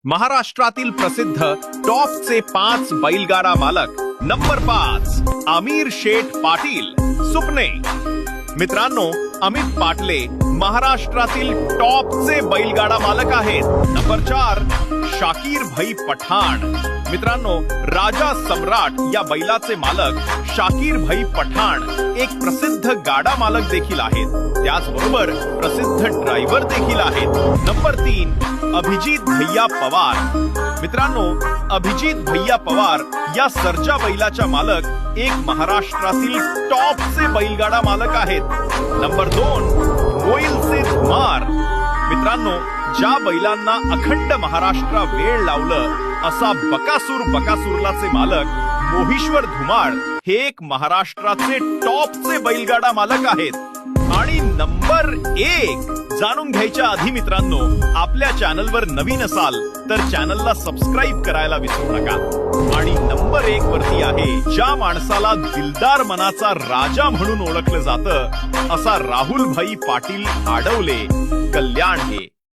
महाराष्ट्रातील प्रसिद्ध टॉपचे 5 बैलगाडा मालक. नंबर 5, आमिर शेठ पाटील, सुपणे. मित्रांनो, अमित पाटले महाराष्ट्रातील टॉपचे बैलगाडा मालक आहेत. नंबर 4, शाकीर भाई पठाण. मित्रांनो, राजा सम्राट या बैलाचे मालक शाकीर भाई पठाण एक प्रसिद्ध गाडा मालक देखील आहेत. त्याचबरोबर प्रसिद्ध ड्रायव्हर देखील आहेत. नंबर 3, अभिजित भैया पवार. मित्रांनो, अभिजित भैया पवार या सर्जा बैलाच्या मालक एक महाराष्ट्रातील टॉपचे बैलगाडा मालक आहेत. नंबर 2, मोईलचे धुमार. मित्रांनो, ज्या बैलांना अखंड महाराष्ट्र वेळ लावलं असा बकासूरलाचे मालक मोहीश्वर धुमाळ हे एक महाराष्ट्राचे टॉपचे बैलगाडा मालक आहेत. आणि नंबर 1 जाणून घ्यायच्या आधी मित्रांनो, आपल्या चॅनलवर नवीन असाल तर चॅनलला सबस्क्राईब करायला विसरू नका. आणि नंबर 1 वरती आहे ज्या माणसाला दिलदार मनाचा राजा म्हणून ओळखलं जातं असा राहुल भाई पाटील आडवले, कल्याण हे.